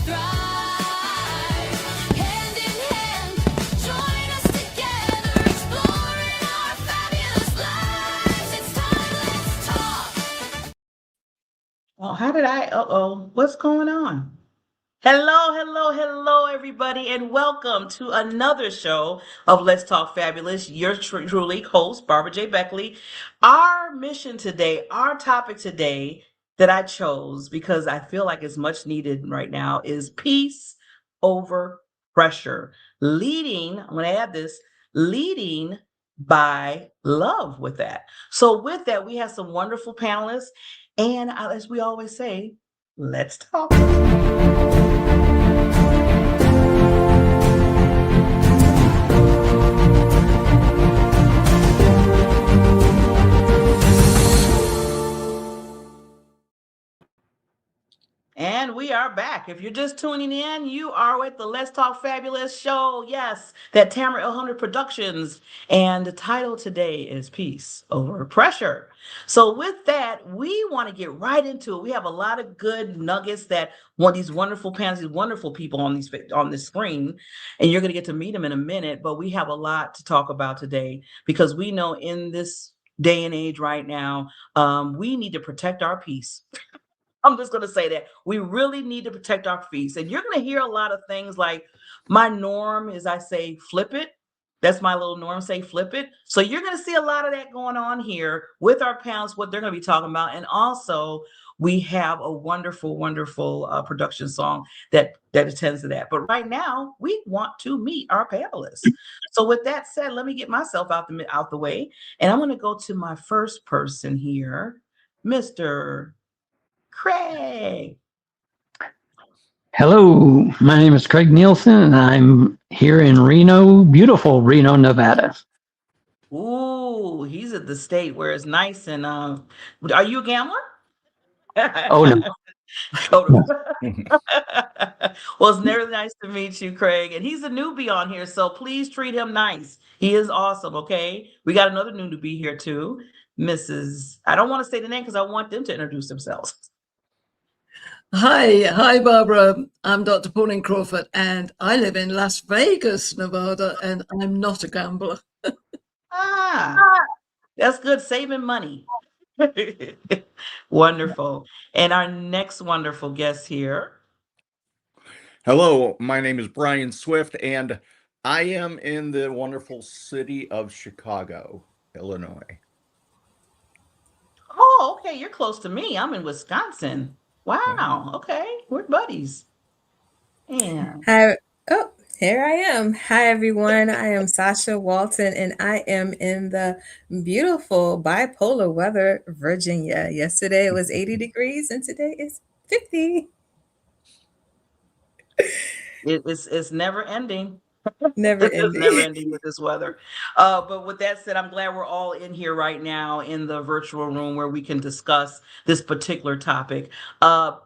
thrive. Hand in hand, join us together, exploring our fabulous lives. It's time, let's talk. Oh, what's going on? Hello, everybody, and welcome to another show of Let's Talk Fabulous. Your truly host, Barbara J. Beckley. Our mission today, our topic today that I chose because I feel like it's much needed right now is peace over pressure. I'm going to add this, leading by love with that. So with that, we have some wonderful panelists. And as we always say, let's talk. And we are back. If you're just tuning in, you are with the Let's Talk Fabulous show. Yes, that Tamara L. Productions. And the title today is Peace Over Pressure. So with that, we want to get right into it. We have a lot of good nuggets that these wonderful panels, these wonderful people on this screen, and you're going to get to meet them in a minute. But we have a lot to talk about today because we know in this day and age right now, we need to protect our peace. I'm just going to say that we really need to protect our peace. And you're going to hear a lot of things like my norm is I say, flip it. That's my little norm, say, flip it. So you're going to see a lot of that going on here with our panelists, what they're going to be talking about. And also we have a wonderful, wonderful production song that attends to that. But right now we want to meet our panelists. So with that said, let me get myself out the way. And I'm going to go to my first person here, Mr. Craig. Hello, my name is Craig Nielson, and I'm here in beautiful Reno, Nevada. Ooh, he's at the state where it's nice and are you a gambler? Oh, no. Well, it's never nice to meet you, Craig. And he's a newbie on here, so please treat him nice. He is awesome, okay? We got another newbie here too, I don't want to say the name because I want them to introduce themselves. Hi, Barbara. I'm Dr. Pauline Crawford, and I live in Las Vegas, Nevada, and I'm not a gambler. That's good, saving money. Wonderful. And our next wonderful guest here. Hello, my name is Brian Swift, and I am in the wonderful city of Chicago, Illinois. Oh, okay. You're close to me. I'm in Wisconsin. Wow. Okay. We're buddies. Yeah. Hi. Oh, here I am. Hi, everyone. I am Sacha Walton, and I am in the beautiful bipolar weather, Virginia. Yesterday it was 80 degrees, and today it's 50. It's never ending. Never It's ending. never ending with this weather. But with that said, I'm glad we're all in here right now in the virtual room where we can discuss this particular topic,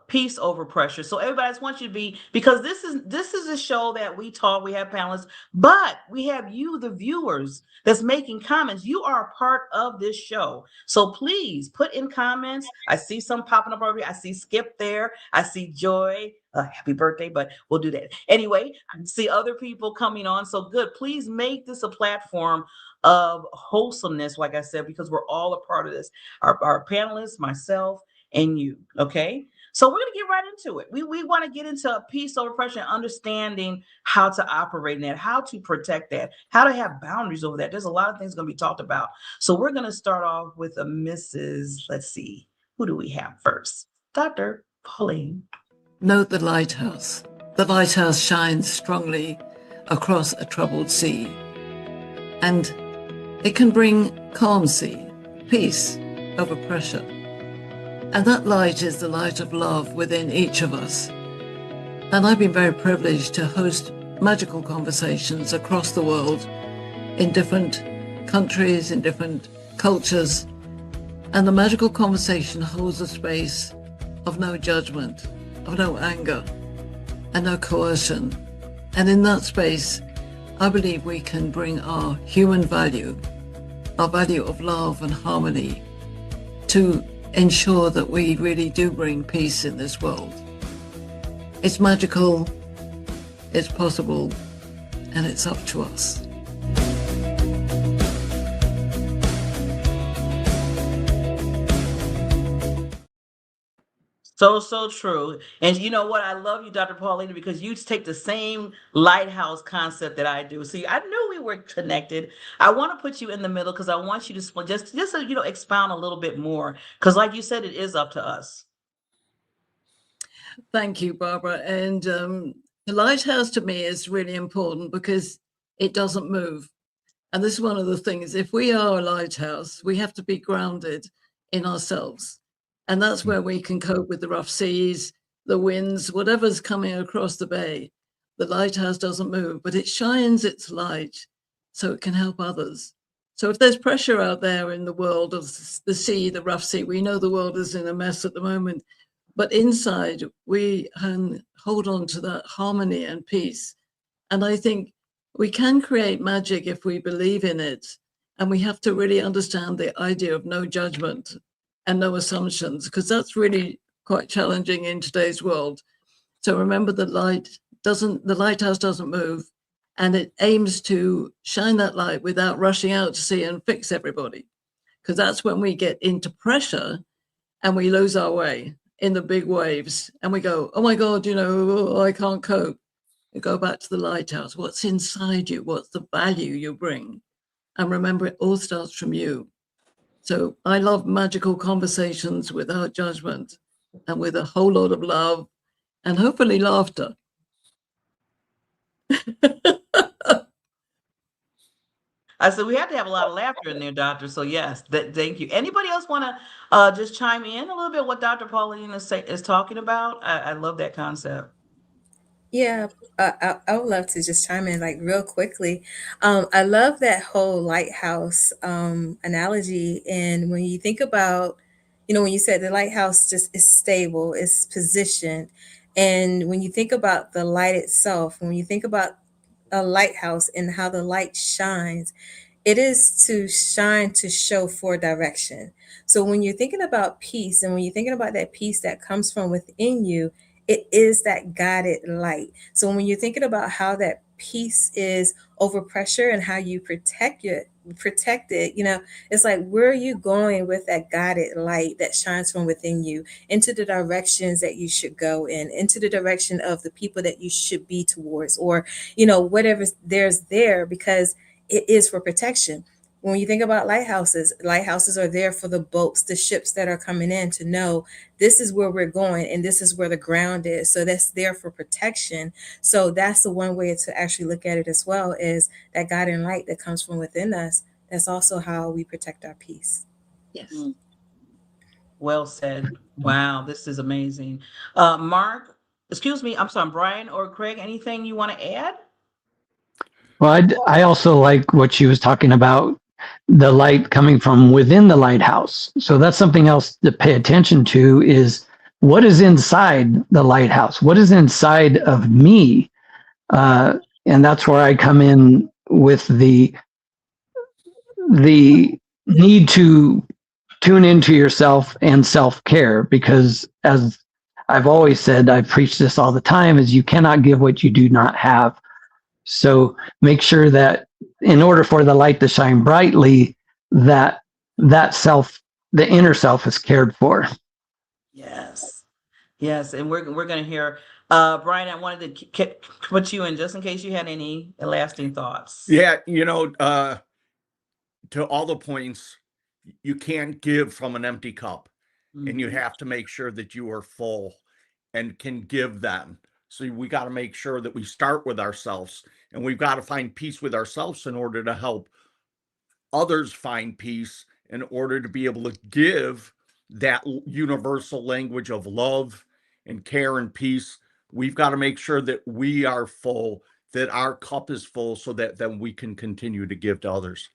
peace over pressure. So everybody, I just want you to be, because this is a show that we have panelists, but we have you, the viewers, that's making comments. You are a part of this show. So please put in comments. I see some popping up over here. I see Skip there. I see Joy. Happy birthday, but we'll do that. Anyway, I see other people coming on. So good. Please make this a platform of wholesomeness, like I said, because we're all a part of this. Our panelists, myself, and you. Okay. So we're going to get right into it. We want to get into peace over pressure and understanding how to operate in that, how to protect that, how to have boundaries over that. There's a lot of things going to be talked about. So we're going to start off with a Mrs. Let's see. Who do we have first? Dr. Pauline. Note the lighthouse. The lighthouse shines strongly across a troubled sea, and it can bring calm sea, peace over pressure. And that light is the light of love within each of us. And I've been very privileged to host magical conversations across the world in different countries, in different cultures. And the magical conversation holds a space of no judgment, of no anger, and no coercion. And in that space, I believe we can bring our human value, our value of love and harmony, to ensure that we really do bring peace in this world. It's magical, it's possible, and it's up to us. So true. And you know what? I love you, Dr. Paulina, because you take the same lighthouse concept that I do. See, I knew we were connected. I want to put you in the middle because I want you to just expound a little bit more. Because like you said, it is up to us. Thank you, Barbara. And the lighthouse to me is really important because it doesn't move. And this is one of the things, if we are a lighthouse, we have to be grounded in ourselves. And that's where we can cope with the rough seas, the winds, whatever's coming across the bay. The lighthouse doesn't move, but it shines its light so it can help others. So if there's pressure out there in the world of the sea, the rough sea, we know the world is in a mess at the moment, but inside we can hold on to that harmony and peace. And I think we can create magic if we believe in it. And we have to really understand the idea of no judgment and no assumptions, because that's really quite challenging in today's world. So remember, the lighthouse doesn't move, and it aims to shine that light without rushing out to sea and fix everybody. Because that's when we get into pressure and we lose our way in the big waves and we go, oh my God, I can't cope. You go back to the lighthouse. What's inside you? What's the value you bring? And remember, it all starts from you. So I love magical conversations without judgment and with a whole lot of love and hopefully laughter. I said we have to have a lot of laughter in there, Doctor. So yes, thank you. Anybody else want to just chime in a little bit what Dr. Paulina is talking about? I love that concept. Yeah, I would love to just chime in like real quickly. I love that whole lighthouse analogy. And when you think about, when you said the lighthouse just is stable, it's positioned. And when you think about the light itself, when you think about a lighthouse and how the light shines, it is to shine to show for direction. So when you're thinking about peace and when you're thinking about that peace that comes from within you, it is that guided light. So when you're thinking about how that peace is over pressure and how you protect it, it's like, where are you going with that guided light that shines from within you into the directions that you should go in, into the direction of the people that you should be towards, or whatever there's there, because it is for protection. When you think about lighthouses are there for the boats, the ships that are coming in, to know this is where we're going and this is where the ground is. So that's there for protection. So that's the one way to actually look at it as well, is that guiding light that comes from within us. That's also how we protect our peace. Yes. Well said. Wow, this is amazing. Mark, excuse me, I'm sorry, Brian or Craig, anything you want to add? Well, I also like what she was talking about, the light coming from within the lighthouse. So that's something else to pay attention to, is what is inside the lighthouse? What is inside of me? And that's where I come in with the need to tune into yourself and self-care, because as I've always said, I preach this all the time, is you cannot give what you do not have. So make sure that in order for the light to shine brightly, that self, the inner self, is cared for. Yes. And we're going to hear Brian, I wanted to put you in just in case you had any lasting thoughts. Yeah, to all the points, you can't give from an empty cup, and you have to make sure that you are full and can give them. So we got to make sure that we start with ourselves, and we've got to find peace with ourselves in order to help others find peace, in order to be able to give that universal language of love and care and peace. We've got to make sure that we are full, that our cup is full, so that then we can continue to give to others.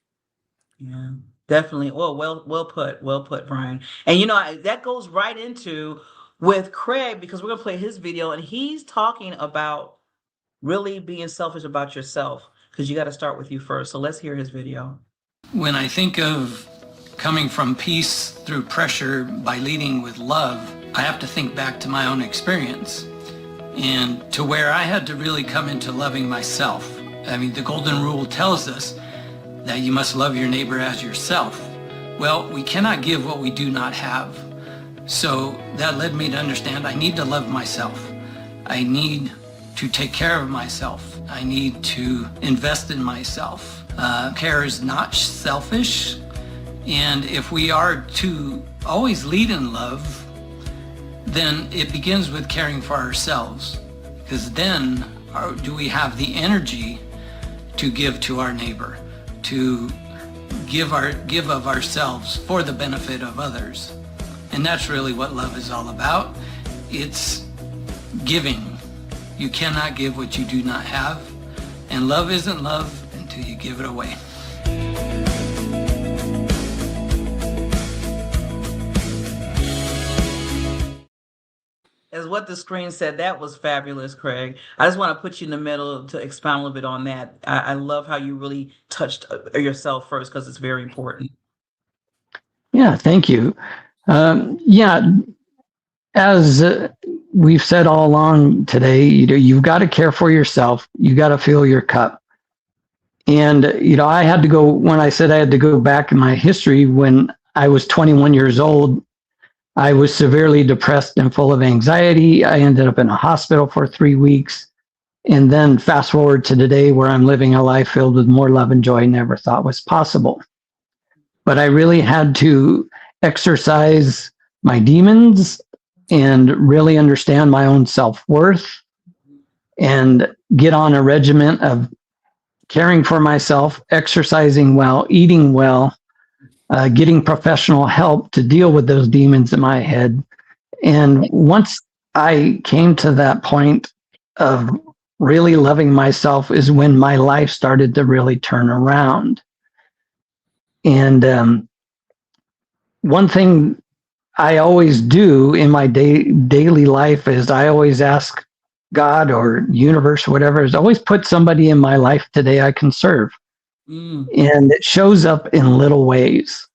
Yeah, definitely. Well put, Brian. And that goes right into with Craig, because we're gonna play his video, and he's talking about really being selfish about yourself, because you got to start with you first. So let's hear his video. When I think of coming from peace through pressure by leading with love, I have to think back to my own experience. and to where I had to really come into loving myself. I mean, the golden rule tells us that you must love your neighbor as yourself. Well, we cannot give what we do not have. So that led me to understand I need to love myself. I need to take care of myself. I need to invest in myself. Care is not selfish. And if we are to always lead in love, then it begins with caring for ourselves. Because then do we have the energy to give to our neighbor, to give of ourselves for the benefit of others. And that's really what love is all about. It's giving. You cannot give what you do not have. And love isn't love until you give it away. As what the screen said, that was fabulous, Craig. I just want to put you in the middle to expound a little bit on that. I love how you really touched yourself first, because it's very important. Yeah, thank you. Yeah, as we've said all along today, you've got to care for yourself. You got to fill your cup. And, I had to go, when I said I had to go back in my history, when I was 21 years old, I was severely depressed and full of anxiety. I ended up in a hospital for 3 weeks. And then fast forward to today, where I'm living a life filled with more love and joy I never thought was possible. But I really had to exercise my demons and really understand my own self-worth and get on a regimen of caring for myself, exercising well, eating well, getting professional help to deal with those demons in my head. And once I came to that point of really loving myself is when my life started to really turn around. And one thing I always do in my daily life is I always ask God or universe, whatever, is always put somebody in my life today I can serve. And it shows up in little ways.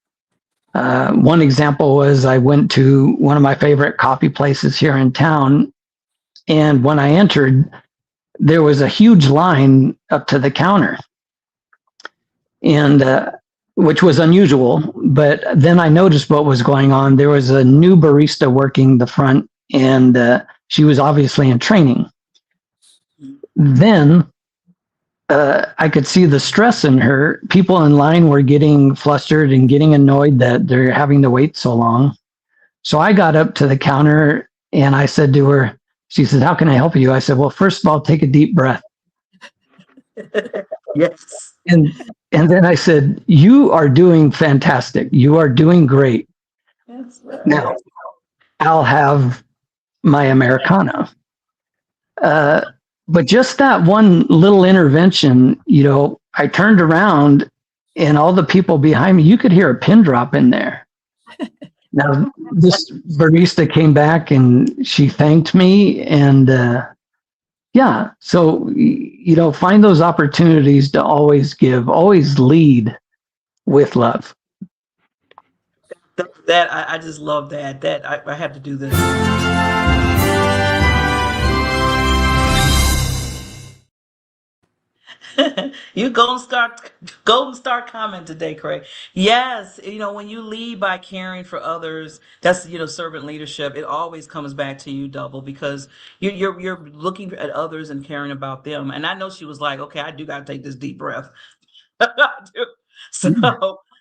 One example was I went to one of my favorite coffee places here in town. And when I entered, there was a huge line up to the counter, and which was unusual. But then I noticed what was going on. There was a new barista working the front, and she was obviously in training. Then I could see the stress in her. People in line were getting flustered and getting annoyed that they're having to wait so long. So I got up to the counter and I said to her, she said, "How can I help you?" I said, "Well, first of all, take a deep breath." Yes. And then I said, "You are doing fantastic. You are doing great. Yes. Now, I'll have my Americano." But just that one little intervention, I turned around and all the people behind me, you could hear a pin drop in there. Now, this barista came back and she thanked me. And yeah, so, find those opportunities to always give, always lead with love. That I just love that. That I have to do this. You golden star comment today, Craig. Yes, when you lead by caring for others, that's servant leadership. It always comes back to you double, because you're looking at others and caring about them. And I know she was like, okay, I do got to take this deep breath.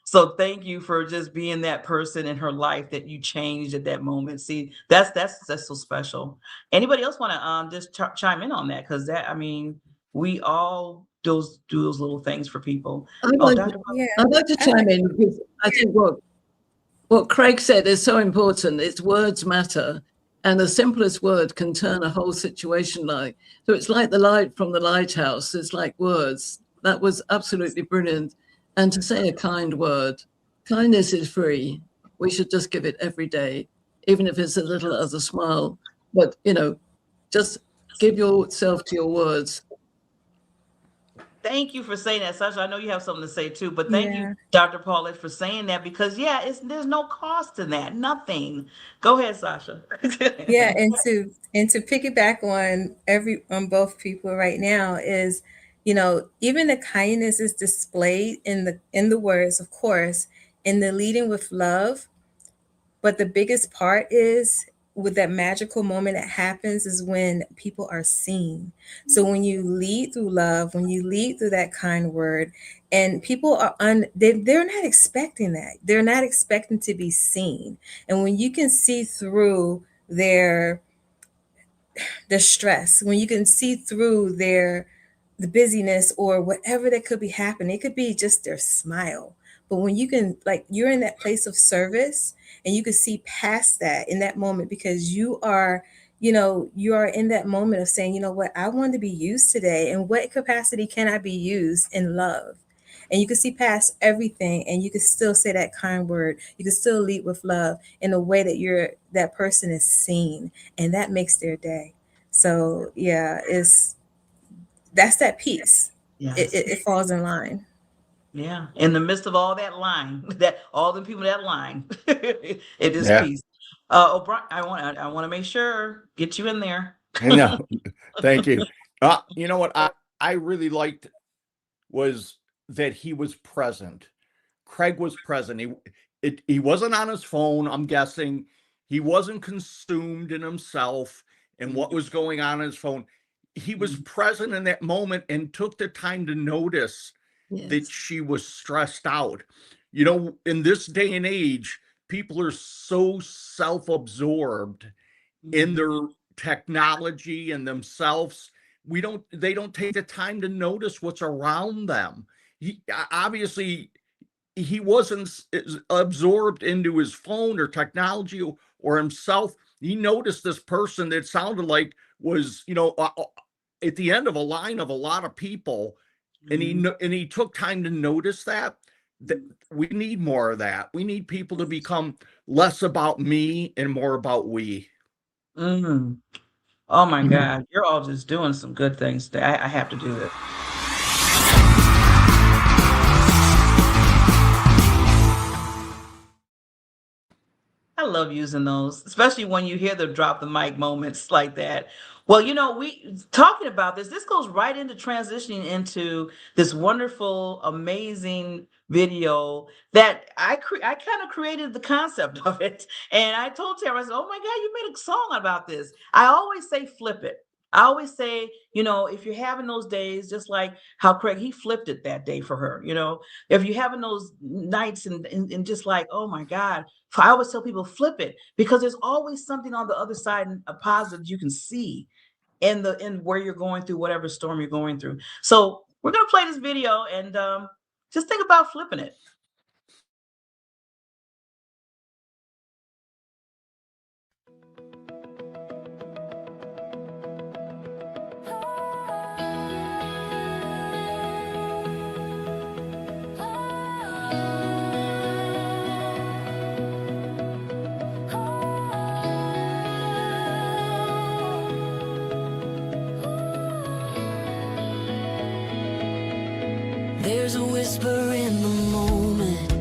So thank you for just being that person in her life that you changed at that moment. See, that's so special. Anybody else want to just chime in on that? Because we all do those little things for people. I'd like to chime in, because I think what Craig said is so important. It's words matter, and the simplest word can turn a whole situation. So it's like the light from the lighthouse. It's like words. That was absolutely brilliant. And to say a kind word, kindness is free. We should just give it every day, even if it's a little as a smile. But just give yourself to your words. Thank you for saying that, Sasha. I know you have something to say too, but thank you, Yeah. Dr. Paulette, for saying that because there's no cost in that. Nothing. Go ahead, Sasha. Yeah, and to piggyback on both people right now is, even the kindness is displayed in the words, of course, in the leading with love. But the biggest part is with that magical moment that happens is when people are seen. So when you lead through love, when you lead through that kind word, and people are they're not expecting that. They're not expecting to be seen. And when you can see through their stress, when you can see through the busyness or whatever that could be happening, it could be just their smile. But when you can, like, you're in that place of service and you can see past that in that moment because you are in that moment of saying, you know what, I want to be used today. And what capacity can I be used in love? And you can see past everything and you can still say that kind word. You can still lead with love in a way that person is seen, and that makes their day. So yeah, that's that piece. It, Yes. it, it falls in line. Yeah. In the midst of all that line, that all the people that line, it is Yeah. peace. O'Brien, I want to make sure get you in there. No, thank you. You know what I really liked was that he was present. Craig was present. He wasn't on his phone, I'm guessing. He wasn't consumed in himself and what was going on his phone. He was present in that moment and took the time to notice that Yes. she was stressed out. You know, in this day and age, people are so self-absorbed in their technology and themselves. They don't take the time to notice what's around them. Obviously he wasn't absorbed into his phone or technology or himself. He noticed this person that sounded like was, at the end of a line of a lot of people, and he took time to notice that. We need more of that. We need people to become less about me and more about we. Mm. Oh my Mhm. God, you're all just doing some good things today. I have to do this. I love using those, especially when you hear the drop the mic moments like that. Well, we talking about this goes right into transitioning into this wonderful, amazing video that I kind of created the concept of it. And I told Tara, I said, "Oh my God, you made a song about this." I always say flip it. I always say, if you're having those days, just like how Craig, he flipped it that day for her, if you're having those nights and just like, oh my God, I always tell people flip it because there's always something on the other side and a positive you can see in where you're going through whatever storm you're going through. So we're gonna play this video and just think about flipping it. There's a whisper in the moment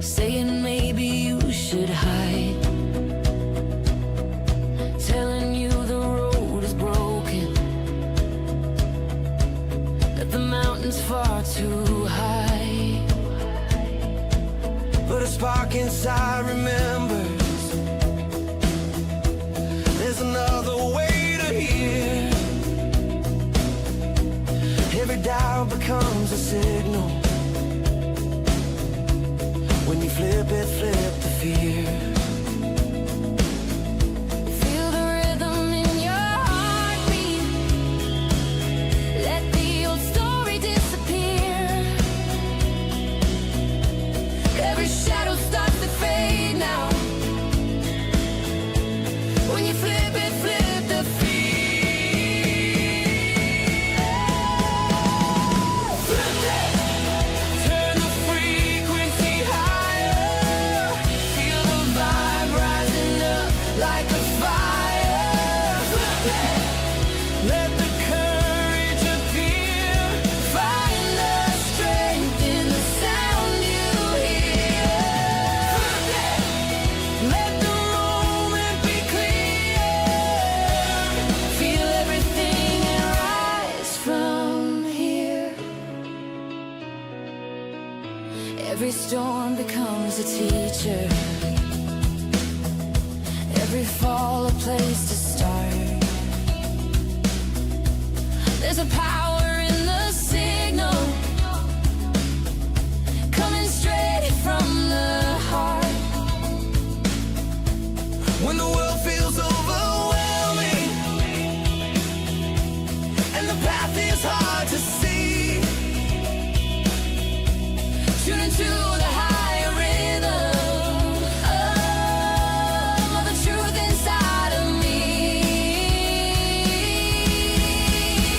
saying maybe you should hide, telling you the road is broken, that the mountain's far too high. But a spark inside remembers there's another way to hear. Every doubt becomes a signal. When you flip it, flip the fear. Feel the rhythm in your heartbeat. Let the old story disappear. Every shadow starts to fade now. When you flip it, flip the fear. Flip it! Every storm becomes a teacher. Every fall a place to start. There's a power in the signal, coming straight from the heart. When the world feels overwhelming and the path is hard to see, tune into the higher rhythm of the truth inside of me.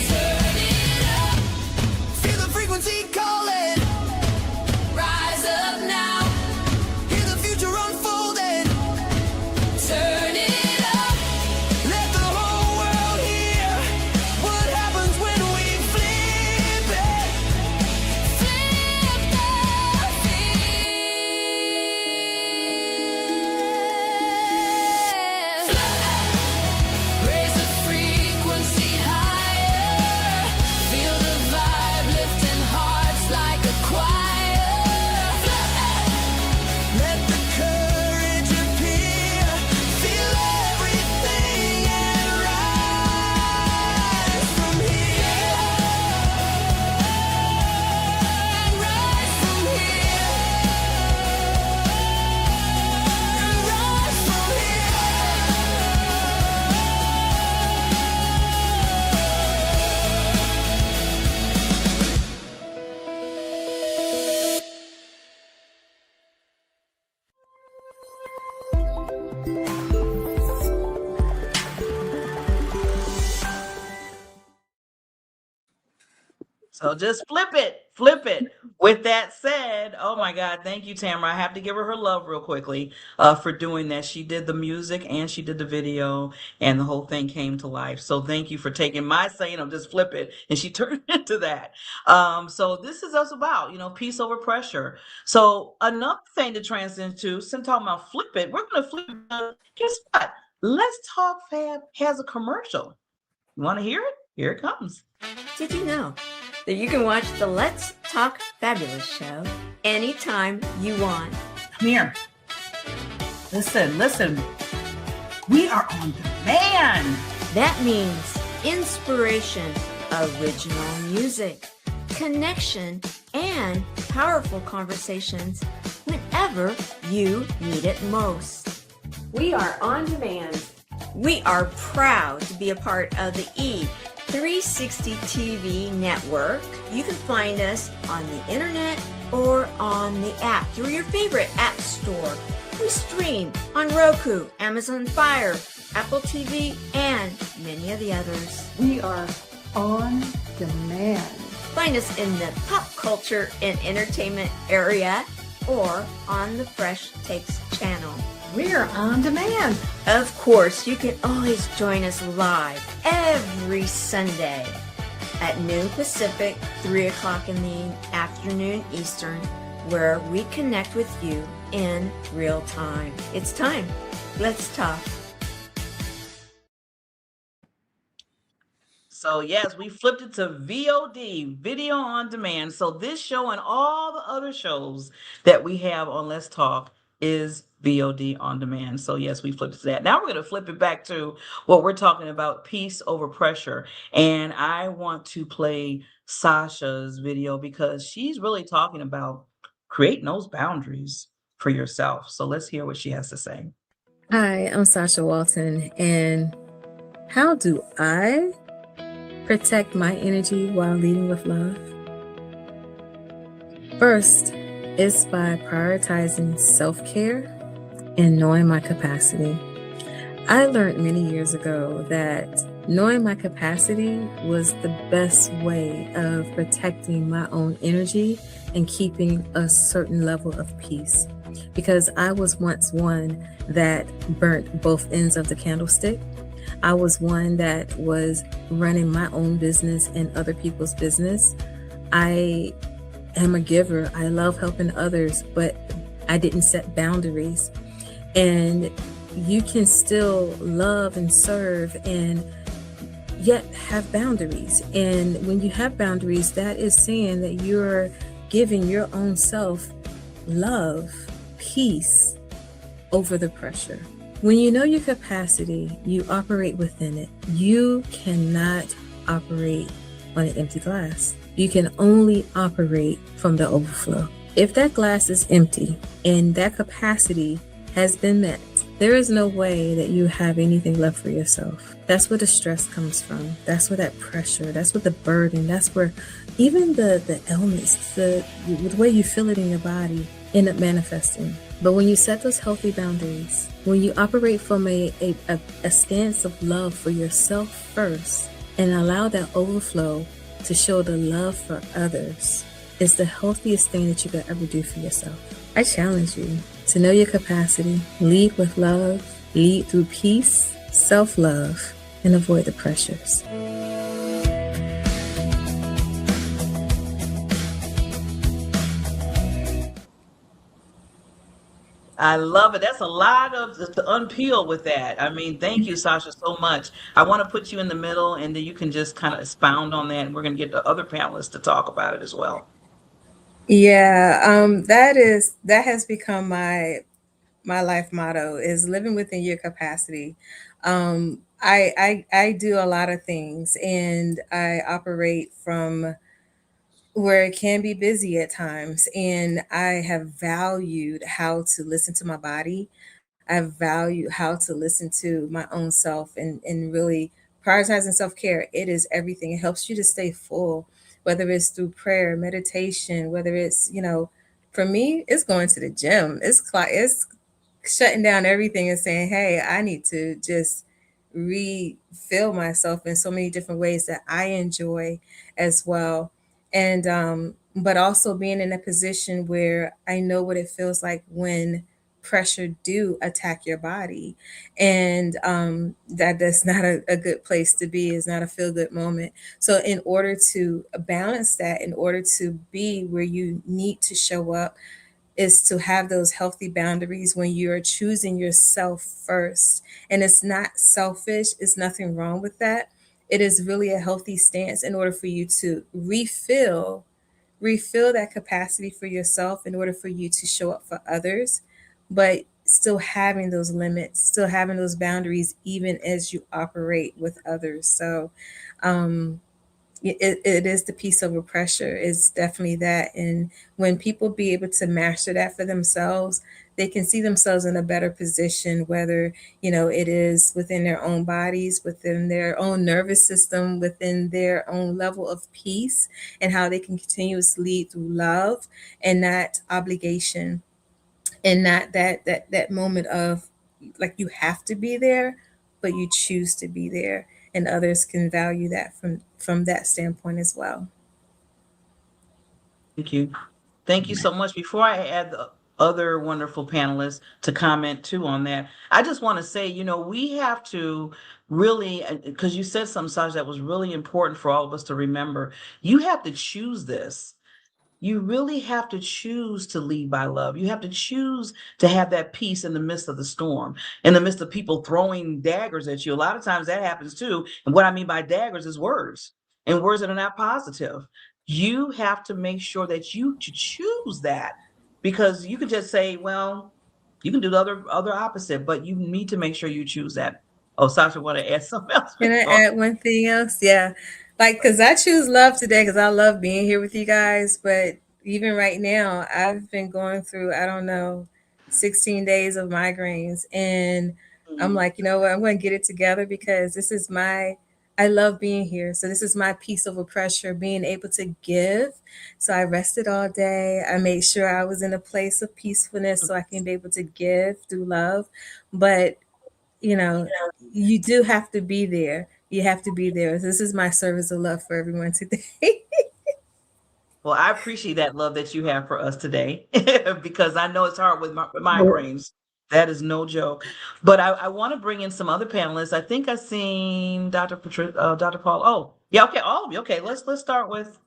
Turn it up, feel the frequency calling. Rise up now, Hear the future unfolding. turn it up. Let the whole world hear what happens when we flip it. Flip the field. Raise the frequency higher. Feel the vibe lifting hearts like a choir. Let the courage appear. Feel everything and rise from here. Rise from here. Rise from So just flip it, flip it. With that said, oh my God, thank you, Tamara. I have to give her love real quickly for doing that. She did the music and she did the video, and the whole thing came to life. So thank you for taking my saying of just flip it, and she turned into that. So this is us about, peace over pressure. So another thing to transition to, since I'm talking about flip it, we're going to flip it. Guess what? Let's Talk Fab has a commercial. You want to hear it? Here it comes. Did you know that you can watch the Let's Talk Fabulous show anytime you want? Come here. Listen. We are on demand. That means inspiration, original music, connection, and powerful conversations whenever you need it most. We are on demand. We are proud to be a part of the E360 TV network. You can find us on the internet or on the app through your favorite app store. We stream on Roku, Amazon Fire, Apple TV, and many of the others. We are on demand. Find us in the pop culture and entertainment area or on the Fresh Takes channel. We're on demand. Of course, you can always join us live every Sunday at noon Pacific, 3 o'clock in the afternoon Eastern, where we connect with you in real time. It's time. Let's talk. So yes, we flipped it to VOD, video on demand. So this show and all the other shows that we have on Let's Talk is VOD on demand. So yes, we flipped it to that. Now we're going to flip it back to what we're talking about, peace over pressure. And I want to play Sacha's video because she's really talking about creating those boundaries for yourself. So let's hear what she has to say. Hi, I'm Sacha Walton, and how do I protect my energy while leading with love? First, it's by prioritizing self-care and knowing my capacity. I learned many years ago that knowing my capacity was the best way of protecting my own energy and keeping a certain level of peace. Because I was once one that burnt both ends of the candlestick. I was one that was running my own business and other people's business. I am a giver. I love helping others, but I didn't set boundaries. And you can still love and serve and yet have boundaries. And when you have boundaries, that is saying that you're giving your own self love, peace over the pressure. When you know your capacity, you operate within it. You cannot operate on an empty glass. You can only operate from the overflow. If that glass is empty and that capacity has been met, there is no way that you have anything left for yourself. That's where the stress comes from. That's where that pressure, that's where the burden, that's where even the ailments, the way you feel it in your body end up manifesting. But when you set those healthy boundaries, when you operate from a stance of love for yourself first and allow that overflow to show the love for others, is the healthiest thing that you could ever do for yourself. I challenge you to know your capacity, lead with love, lead through peace, self-love, and avoid the pressures. I love it. That's a lot of to unpeel with that. I mean, thank you, Sasha, so much. I want to put you in the middle and then you can just kind of expound on that. And we're going to get the other panelists to talk about it as well. Yeah, that has become my life motto is living within your capacity. I do a lot of things and I operate from where it can be busy at times. And I have valued how to listen to my body. I value how to listen to my own self and really prioritizing self-care. It is everything. It helps you to stay full, whether it's through prayer, meditation, whether it's, for me, it's going to the gym. It's shutting down everything and saying, hey, I need to just refill myself in so many different ways that I enjoy as well. And but also being in a position where I know what it feels like when pressure do attack your body, and that's not a good place to be. It's not a feel good moment. So in order to balance that, in order to be where you need to show up, is to have those healthy boundaries when you're choosing yourself first. And it's not selfish, it's nothing wrong with that. It is really a healthy stance in order for you to refill that capacity for yourself in order for you to show up for others, but still having those limits, still having those boundaries, even as you operate with others. So it is the piece over pressure. It's definitely that. And when people be able to master that for themselves, they can see themselves in a better position, whether, it is within their own bodies, within their own nervous system, within their own level of peace, and how they can continuously lead through love and not obligation, and not that moment of like you have to be there, but you choose to be there, and others can value that from that standpoint as well. Thank you. Thank you so much. Before I add the other wonderful panelists to comment too on that, I just want to say, we have to really, because you said something, Saj, that was really important for all of us to remember. You have to choose this. You really have to choose to lead by love. You have to choose to have that peace in the midst of the storm, in the midst of people throwing daggers at you. A lot of times that happens too. And what I mean by daggers is words, and words that are not positive. You have to make sure that you choose that, because you can just say, well, you can do the other opposite, but you need to make sure you choose that. Oh, Sasha, want to add something else? Can I add one thing else? Yeah. Because I choose love today because I love being here with you guys. But even right now, I've been going through, I don't know, 16 days of migraines. And I'm like, you know what? I'm going to get it together because I love being here. So this is my piece over pressure, being able to give. So I rested all day. I made sure I was in a place of peacefulness so I can be able to give through love. But you do have to be there. You have to be there. This is my service of love for everyone today. Well, I appreciate that love that you have for us today because I know it's hard with migraines. That is no joke. But I want to bring in some other panelists. I think I've seen Dr. Dr. Paul. Oh, yeah, okay, all of you. Okay, let's start with.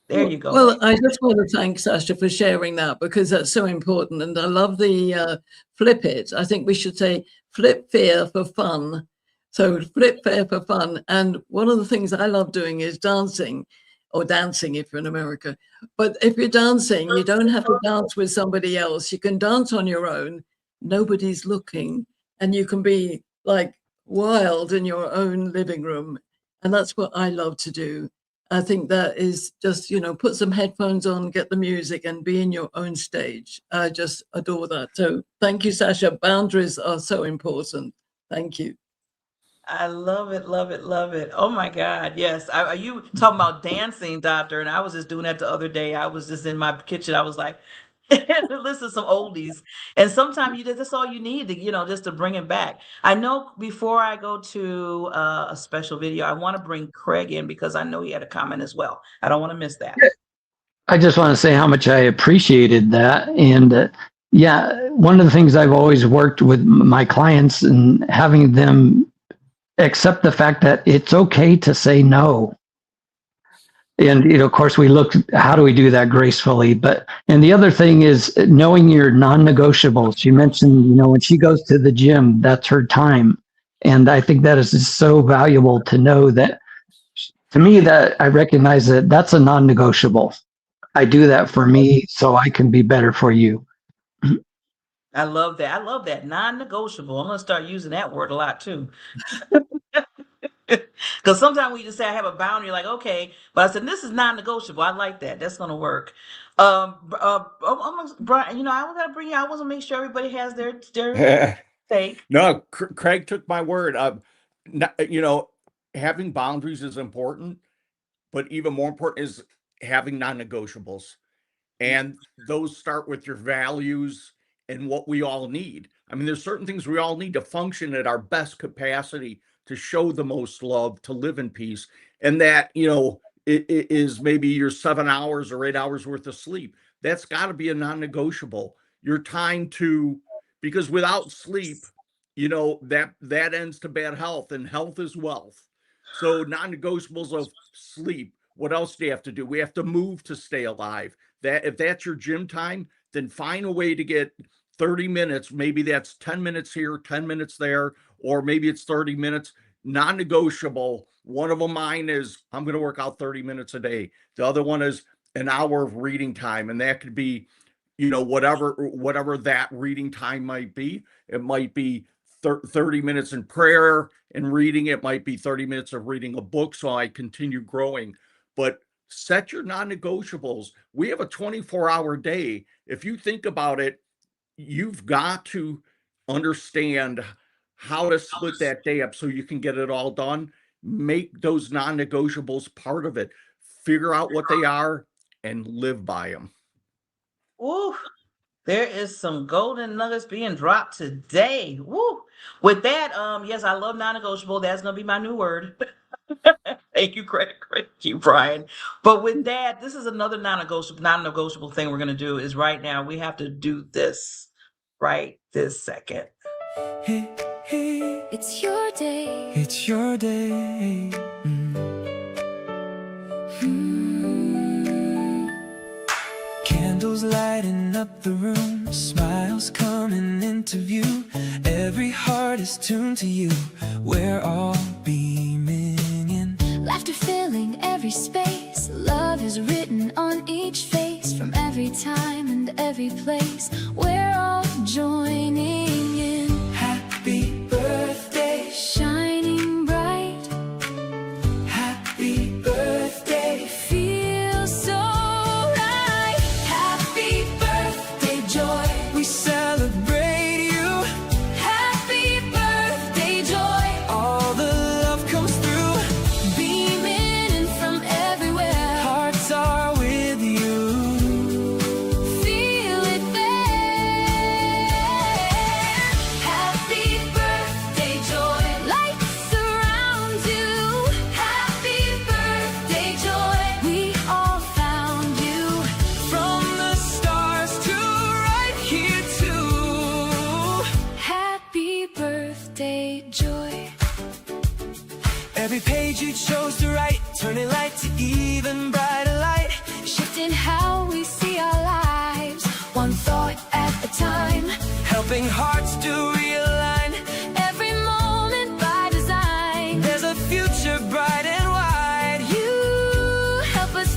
There you go. Well, I just want to thank Sasha for sharing that because that's so important. And I love the flip it. I think we should say flip fear for fun. So flip fear for fun. And one of the things I love doing is dancing or dancing if you're in America. But if you're dancing, you don't have to dance with somebody else. You can dance on your own. Nobody's looking, and you can be like wild in your own living room. And that's what I love to do. I think that is just, put some headphones on, get the music, and be in your own stage. I just adore that. So thank you, Sacha. Boundaries are so important. Thank you. I love it, love it, love it. Oh my God, yes. Are you talking about dancing, doctor? And I was just doing that the other day. I was just in my kitchen. I was like, listen to some oldies. And sometimes that's all you need to, just to bring it back. I know before I go to a special video, I want to bring Craig in because I know he had a comment as well. I don't want to miss that. I just want to say how much I appreciated that. And yeah, one of the things I've always worked with my clients and having them accept the fact that it's okay to say no. And, of course, we look, how do we do that gracefully? And the other thing is knowing your non-negotiables. She mentioned, when she goes to the gym, that's her time. And I think that is just so valuable to know that, to me, that I recognize that that's a non-negotiable. I do that for me so I can be better for you. I love that. I love that. Non-negotiable. I'm going to start using that word a lot too. Because sometimes we just say I have a boundary, like, okay, but I said, this is non-negotiable. I like that. That's going to work. Brian, I was going to bring you, I want to make sure everybody has their take. No, Craig took my word. Having boundaries is important, but even more important is having non-negotiables. And those start with your values and what we all need. I mean, there's certain things we all need to function at our best capacity, to show the most love, to live in peace. And that, it is maybe your 7 hours or 8 hours worth of sleep. That's got to be a non-negotiable. Your time because without sleep, that ends to bad health, and health is wealth. So non-negotiables of sleep. What else do you have to do? We have to move to stay alive. That if that's your gym time, then find a way to get 30 minutes. Maybe that's 10 minutes here, 10 minutes there, or maybe it's 30 minutes. Non-negotiable. One of them, mine is I'm going to work out 30 minutes a day. The other one is an hour of reading time. And that could be, whatever that reading time might be. It might be 30 minutes in prayer and reading. It might be 30 minutes of reading a book so I continue growing. But set your non-negotiables. We have a 24-hour day. If you think about it, you've got to understand how to split that day up so you can get it all done. Make those non-negotiables part of it. Figure out what they are and live by them. Ooh, there is some golden nuggets being dropped today. Woo! With that, yes, I love non-negotiable. That's going to be my new word. Thank you, Craig. Thank you, Brian. But with that, this is another non-negotiable thing we're going to do is right now we have to do this right this second. Hey, hey, It's your day. it's your day. Candles lighting up the room, smiles coming into view. Every heart is tuned to you. We're all beaming in. Laughter filling every space. Love is written on each face. From every time and every place, we're all joining in. Happy birthday, Shining bright, happy birthday, feels so right. happy birthday, joy. We celebrate you. Happy birthday, joy. All the love comes through. Beaming in from everywhere. Hearts are with you. Feel it there. Happy birthday, joy. Light surrounds you. Happy birthday, joy. We all found you. From the stars to right here too. Happy birthday, joy. Every page you chose to write, turning light to even brighter light. Shifting how we see our lives, one thought at a time. Helping hearts to realign. Every moment by design. There's a future bright and wide. You help us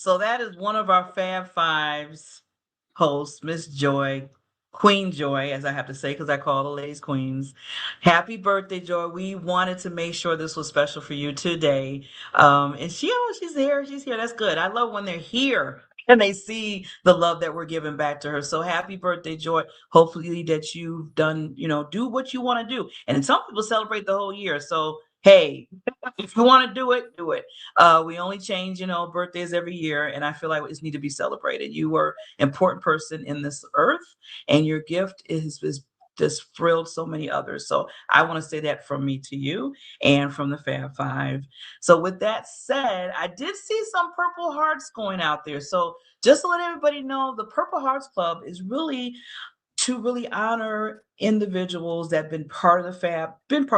So that is one of our Fab Fives hosts, Miss Joy, Queen Joy, as I have to say, because I call the ladies queens. Happy birthday, Joy. We wanted to make sure this was special for you today. And she's here. She's here. That's good. I love when they're here and they see the love that we're giving back to her. So happy birthday, Joy. Hopefully that you've done, do what you want to do. And some people celebrate the whole year. So, hey, if you want to do it, do it. We only change, birthdays every year, and I feel like it need to be celebrated. You were an important person in this earth, and your gift is just thrilled so many others. So I want to say that from me to you and from the Fab Five. So with that said, I did see some Purple Hearts going out there. So just to let everybody know, the Purple Hearts Club is really to really honor individuals that have been part,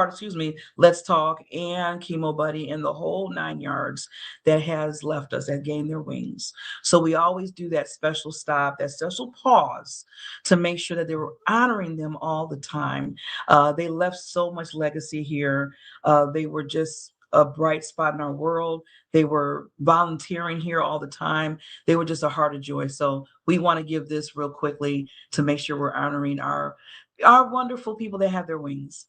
excuse me, Let's Talk and Chemo Buddy and the whole 9 yards that has left us, that gained their wings. So we always do that special stop, that special pause to make sure that they were honoring them all the time. They left so much legacy here. They were just a bright spot in our world. They were volunteering here all the time. They were just a heart of joy. So we want to give this real quickly to make sure we're honoring our wonderful people that have their wings.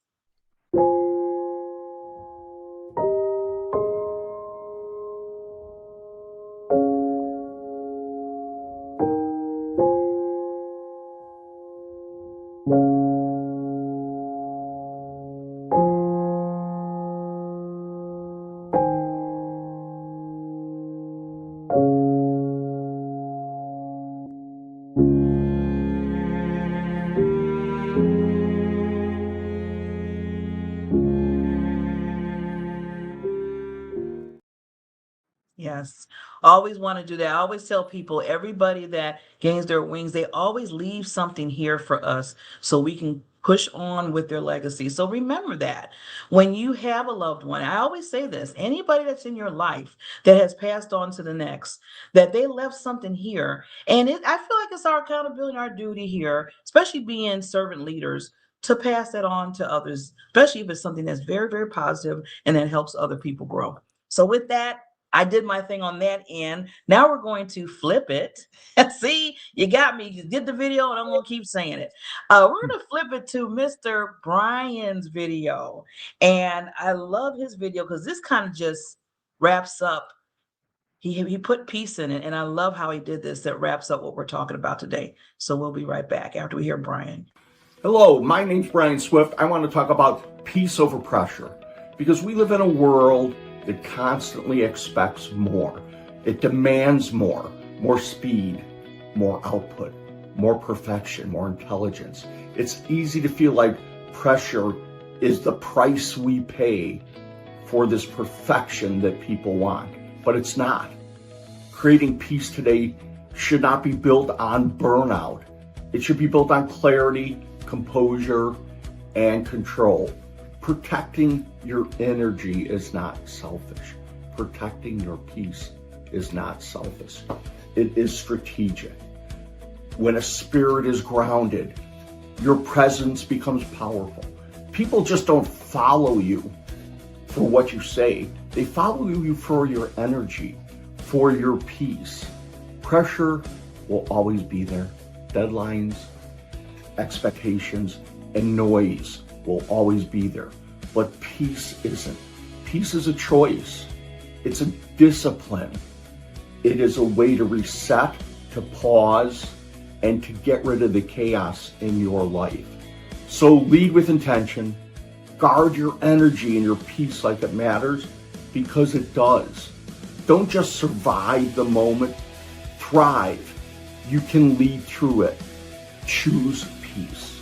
Yes, always want to do that. I always tell people, everybody that gains their wings, they always leave something here for us so we can push on with their legacy. So remember that when you have a loved one, I always say this, anybody that's in your life that has passed on to the next, that they left something here. And I feel like it's our accountability, our duty here, especially being servant leaders, to pass that on to others, especially if it's something that's very, very positive and that helps other people grow. So with that, I did my thing on that end. Now we're going to flip it. See, you got me. You did the video, and I'm going to keep saying it. We're going to flip it to Mr. Brian's video. And I love his video because this kind of just wraps up. He put peace in it, and I love how he did this. That wraps up what we're talking about today. So we'll be right back after we hear Brian. Hello, my name's Brian Swift. I want to talk about peace over pressure because we live in a world that constantly expects more. It demands more speed, more output, more perfection, more intelligence. It's easy to feel like pressure is the price we pay for this perfection that people want, but it's not. Creating peace today should not be built on burnout. It should be built on clarity, composure, and control. Protecting your energy is not selfish. Protecting your peace is not selfish. It is strategic. When a spirit is grounded, your presence becomes powerful. People just don't follow you for what you say. They follow you for your energy, for your peace. Pressure will always be there. Deadlines, expectations, and noise will always be there, but peace isn't. Peace is a choice. It's a discipline. It is a way to reset, to pause, and to get rid of the chaos in your life. So lead with intention, guard your energy and your peace like it matters, because it does. Don't just survive the moment, thrive. You can lead through it. Choose peace.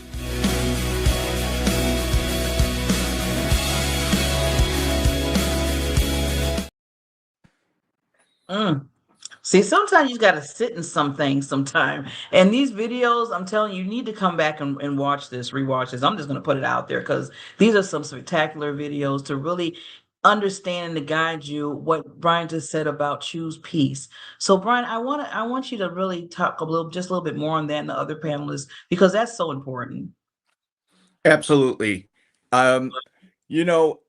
See, sometimes you got to sit in some things sometime. And these videos, I'm telling you, you need to come back and watch this, rewatch this. I'm just going to put it out there because these are some spectacular videos to really understand and to guide you what Brian just said about choose peace. So Brian, I want you to really talk just a little bit more on that and the other panelists, because that's so important. Absolutely. Um, you know,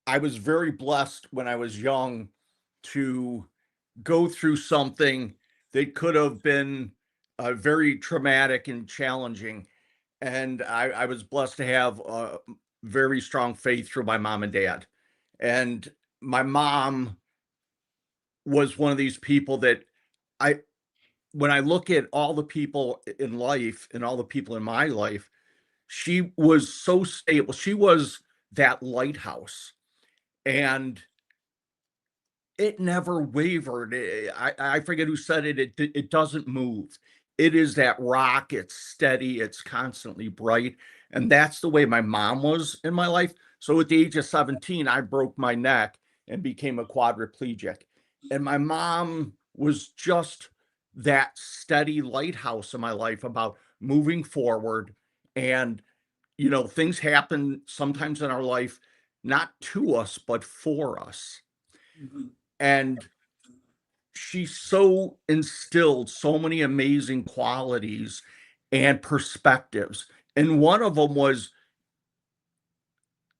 I was very blessed when I was young to go through something that could have been very traumatic and challenging. And I was blessed to have a very strong faith through my mom and dad. And my mom was one of these people that I, when I look at all the people in life and all the people in my life, she was so stable. She was that lighthouse, and it never wavered. I forget who said it. It doesn't move. It is that rock. It's steady. It's constantly bright, and that's the way my mom was in my life. So at the age of 17, I broke my neck and became a quadriplegic, and my mom was just that steady lighthouse in my life about moving forward. And things happen sometimes in our life, not to us, but for us. Mhm. And she so instilled so many amazing qualities and perspectives. And one of them was,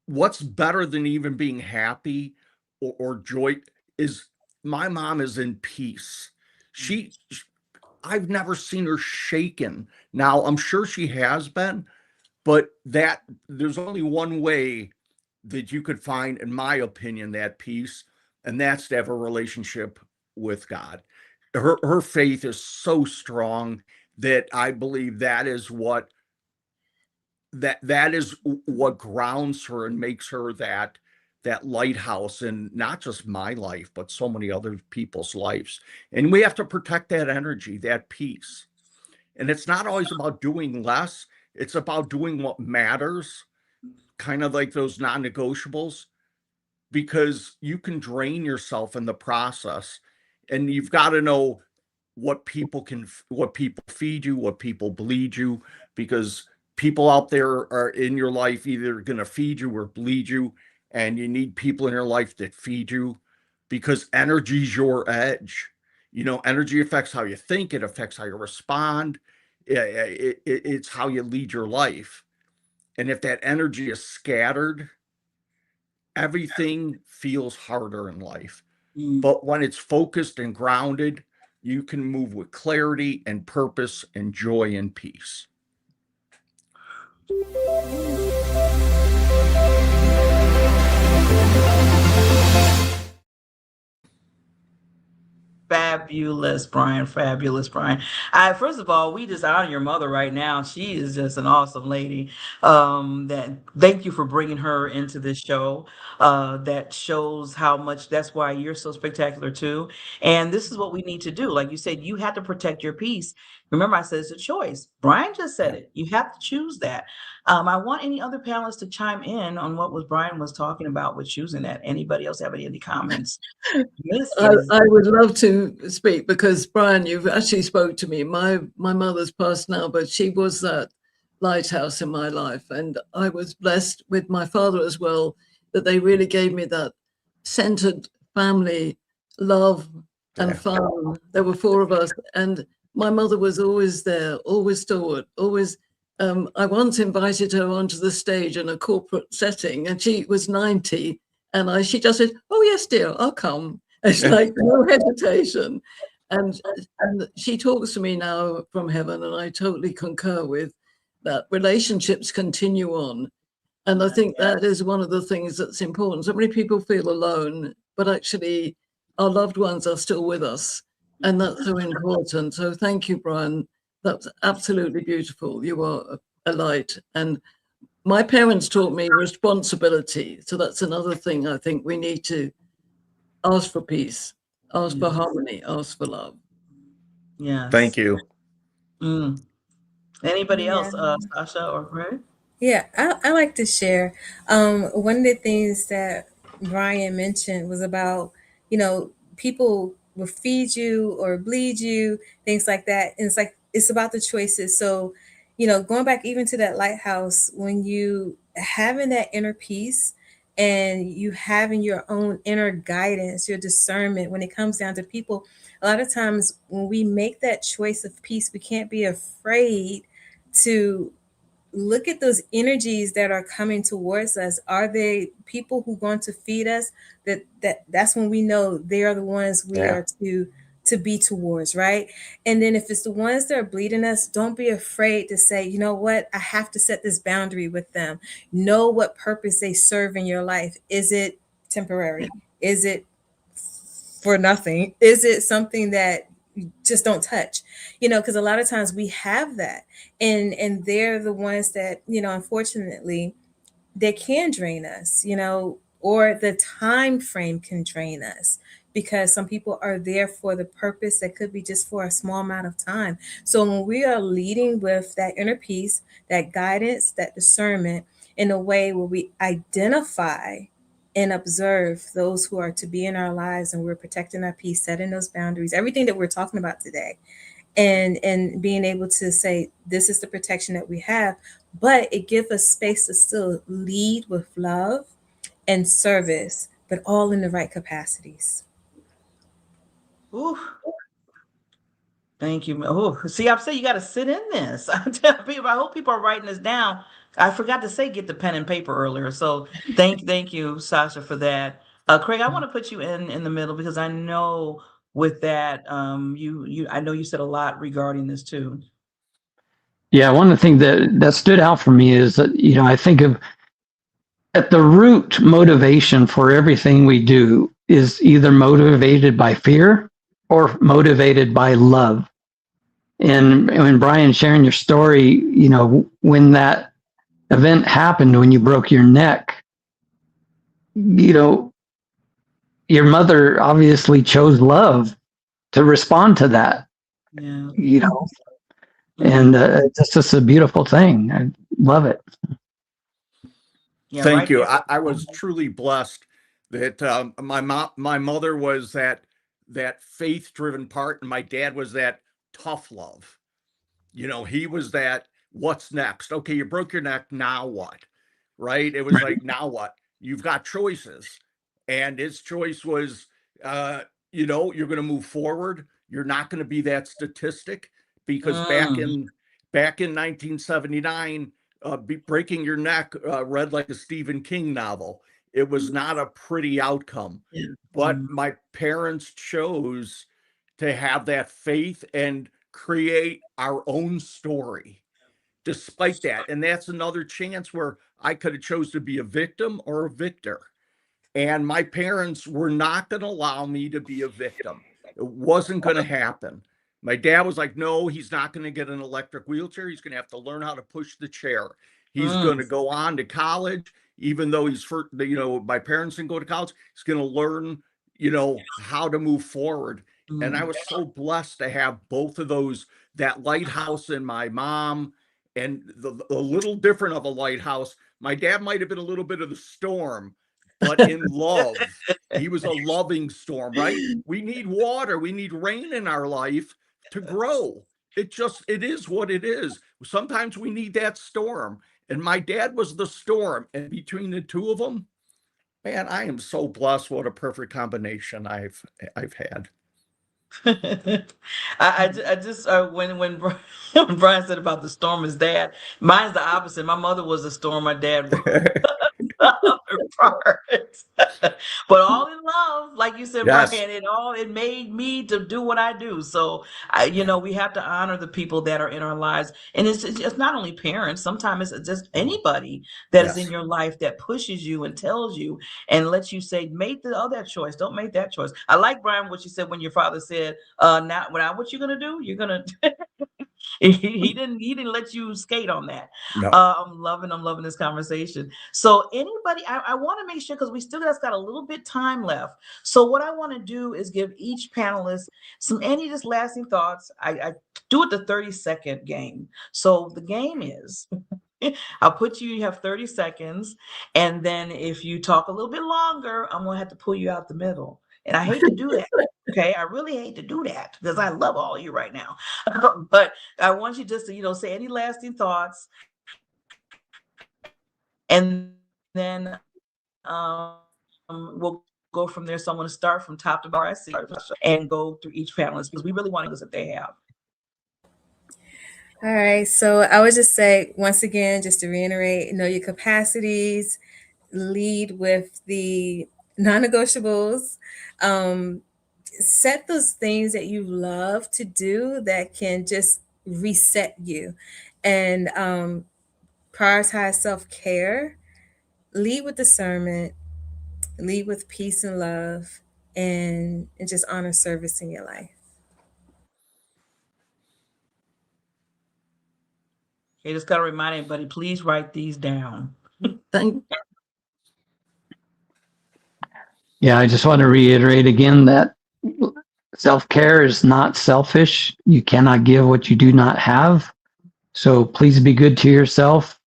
what's better than even being happy or joy is my mom is in peace. She, I've never seen her shaken. Now, I'm sure she has been, but that there's only one way that you could find, in my opinion, that peace, and that's to have a relationship with God. Her faith is so strong that I believe that is what grounds her and makes her that lighthouse in not just my life, but so many other people's lives. And we have to protect that energy, that peace. And it's not always about doing less, it's about doing what matters, kind of like those non-negotiables, because you can drain yourself in the process. And you've got to know what people feed you, what people bleed you, because people out there are in your life either going to feed you or bleed you, and you need people in your life that feed you, because energy's your edge. Energy affects how you think, it affects how you respond. It's how you lead your life. And if that energy is scattered, everything feels harder in life. Mm. But when it's focused and grounded, you can move with clarity and purpose and joy and peace. Fabulous, Brian. Fabulous, Brian. First of all, we just honor your mother right now. She is just an awesome lady. That thank you for bringing her into this show. That shows how much. That's why you're so spectacular too. And this is what we need to do. Like you said, you have to protect your peace. Remember, I said it's a choice. Brian just said it. You have to choose that. I want any other panelists to chime in on what was Brian was talking about with choosing that. Anybody else have any comments? This is. I would love to speak because Brian, you've actually spoke to me. My mother's passed now, but she was that lighthouse in my life, and I was blessed with my father as well. That they really gave me that centered family love and Yeah. fun. There were four of us, and my mother was always there, always stalwart, always. I once invited her onto the stage in a corporate setting, and she was 90. And she just said, "Oh yes, dear, I'll come." It's like no hesitation. And she talks to me now from heaven, and I totally concur with that. Relationships continue on. And I think that is one of the things that's important. So many people feel alone, but actually our loved ones are still with us. And that's so important. So thank you, Brian. That's absolutely beautiful. You are a light. And my parents taught me responsibility. So that's another thing I think we need to ask for peace, ask for harmony, ask for love. Yes. Thank you. Mm. Anybody else, Yeah. Sasha or Craig? Yeah, I like to share. One of the things that Brian mentioned was about, people will feed you or bleed you, things like that. And it's about the choices. So, going back even to that lighthouse, when you having that inner peace and you having your own inner guidance, your discernment when it comes down to people, a lot of times when we make that choice of peace, we can't be afraid to look at those energies that are coming towards us. Are they people who going to feed us? That's when we know they are the ones we Yeah. are to be towards, right? And then if it's the ones that are bleeding us, don't be afraid to say, you know what, I have to set this boundary with them. Know what purpose they serve in your life. Is it temporary? Is it for nothing? Is it something that you just don't touch? Because a lot of times we have that, and they're the ones that, unfortunately, they can drain us, or the time frame can drain us, because some people are there for the purpose that could be just for a small amount of time. So when we are leading with that inner peace, that guidance, that discernment, in a way where we identify and observe those who are to be in our lives, and we're protecting our peace, setting those boundaries, everything that we're talking about today, and being able to say this is the protection that we have, but it gives us space to still lead with love and service, but all in the right capacities. Ooh, thank you. Oh, see, I've said you got to sit in this. I tell people, I hope people are writing this down. I forgot to say get the pen and paper earlier. So thank you, Sasha, for that. Craig, I want to put you in the middle because I know with that, I know you said a lot regarding this too. Yeah, one of the things that stood out for me is that, I think of at the root motivation for everything we do is either motivated by fear or motivated by love. And when Brian sharing your story, when that event happened, when you broke your neck, your mother obviously chose love to respond to that, Yeah. and it's just a beautiful thing. I love it. Yeah, Thank right you. there. I was truly blessed that my mother was that faith-driven part, and my dad was that tough love. He was that what's next? Okay, you broke your neck, now what? Right? It was like, now what? You've got choices. And his choice was you're going to move forward. You're not going to be that statistic, because Mm, back in 1979, breaking your neck read like a Stephen King novel. It was not a pretty outcome, yeah. but Mm, my parents chose to have that faith and create our own story despite that. And that's another chance where I could have chose to be a victim or a victor. And my parents were not going to allow me to be a victim. It wasn't going to happen. My dad was like, no, he's not going to get an electric wheelchair. He's going to have to learn how to push the chair. He's mm, going to go on to college, even though my parents didn't go to college. He's going to learn, how to move forward. And I mm. was so blessed to have both of those, that lighthouse in my mom, and a little different of a lighthouse. My dad might have been a little bit of the storm, but in love. He was a loving storm, right? We need water, we need rain in our life to grow. It is what it is. Sometimes we need that storm. And my dad was the storm. And between the two of them, man, I am so blessed. What a perfect combination I've had. I just when Brian said about the storm is dad, mine's the opposite. My mother was the storm, my dad was the other part. But all in love, like you said, Brian, Yes. it made me to do what I do. So we have to honor the people that are in our lives, and it's not only parents. Sometimes it's just anybody that is in Yes. your life that pushes you and tells you and lets you say, make the other choice. Don't make that choice. I like, Brian, what you said when your father said, now what you're gonna do? You're gonna he didn't let you skate on that. No. I'm loving this conversation. So anybody, I want to make sure, because we still got a little bit time left. So what I want to do is give each panelist any just lasting thoughts. I do it the 30-second game. So the game is I'll put you have 30 seconds. And then if you talk a little bit longer, I'm going to have to pull you out the middle. And I hate to do that. Okay. I really hate to do that because I love all of you right now. But I want you just to, say any lasting thoughts. And then we'll go from there. So I'm going to start from top to bottom, I see, and go through each panelist because we really want to know what they have. All right. So I would just say, once again, just to reiterate, know your capacities, lead with the non-negotiables. Set those things that you love to do that can just reset you, and prioritize self-care, lead with discernment, lead with peace and love, and just honor service in your life. You just got to remind everybody, please write these down. Thank Yeah, I just want to reiterate again that self-care is not selfish. You cannot give what you do not have. So please be good to yourself,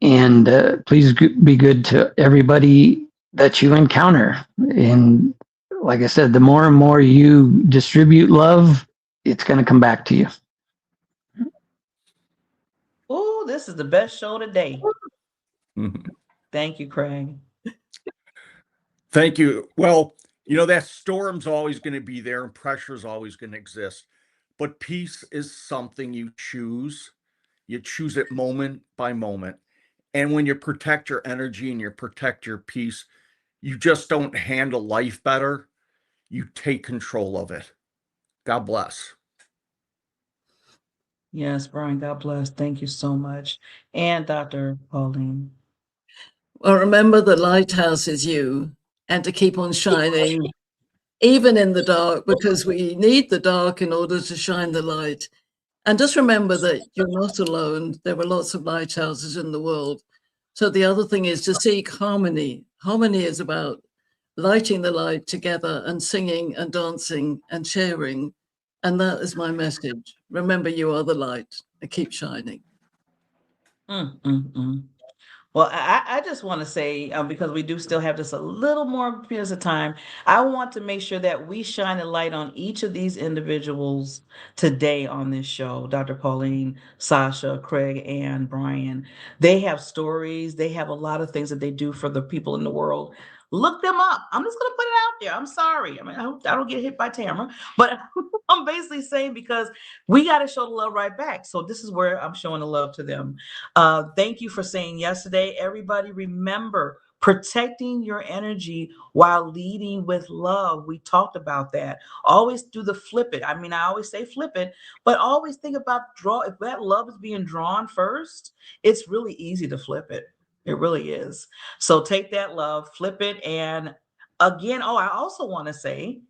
and please be good to everybody that you encounter. And like I said, the more and more you distribute love, it's going to come back to you. Oh, this is the best show today. Mhm. Thank you, Craig. Thank you. Well, that storm's always going to be there and pressure is always going to exist. But peace is something you choose. You choose it moment by moment. And when you protect your energy and you protect your peace, you just don't handle life better. You take control of it. God bless. Yes, Brian, God bless. Thank you so much. And Dr. Pauline. Well, remember the lighthouse is you, and to keep on shining, even in the dark, because we need the dark in order to shine the light. And just remember that you're not alone. There are lots of lighthouses in the world. So the other thing is to seek harmony. Harmony is about lighting the light together and singing and dancing and sharing. And that is my message. Remember, you are the light and keep shining. Well, I just want to say, because we do still have just a little more periods of time, I want to make sure that we shine a light on each of these individuals today on this show. Dr. Pauline, Sasha, Craig, and Brian. They have stories. They have a lot of things that they do for the people in the world. Look them up. I'm just going to put it out there. I'm sorry. I mean, I hope I don't get hit by Tamara, but I'm basically saying because we got to show the love right back. So this is where I'm showing the love to them. Thank you for saying yes today. Everybody, remember protecting your energy while leading with love. We talked about that. Always do the flip it. I mean, I always say flip it, but always think about if that love is being drawn first, it's really easy to flip it. It really is. So take that love, flip it. And again, I also want to say,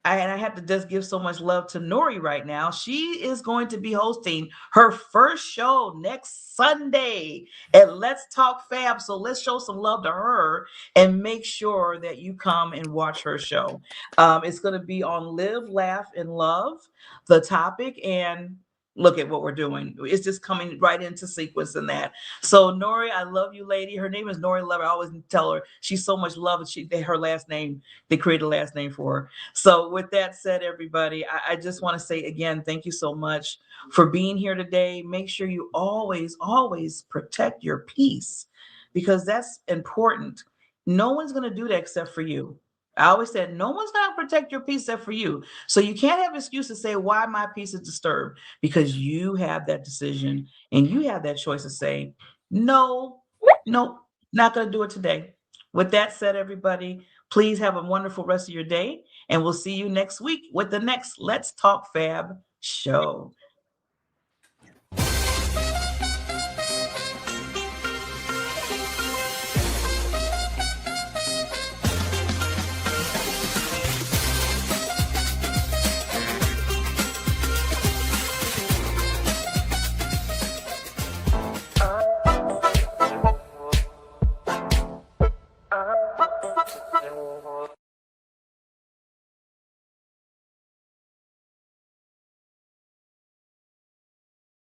and I have to just give so much love to Nori right now. She is going to be hosting her first show next Sunday at Let's Talk Fab. So let's show some love to her and make sure that you come and watch her show. It's going to be on Live, Laugh, and Love, the topic. And look at what we're doing. It's just coming right into sequence in that. So Nori, I love you, lady. Her name is Nori Lover. I always tell her she's so much love. Her last name, they created a last name for her. So with that said, everybody, I just want to say again, thank you so much for being here today. Make sure you always, always protect your peace because that's important. No one's going to do that except for you. I always said, no one's going to protect your peace except for you. So you can't have excuse to say why my peace is disturbed because you have that decision and you have that choice to say, no, not going to do it today. With that said, everybody, please have a wonderful rest of your day. And we'll see you next week with the next Let's Talk Fab show.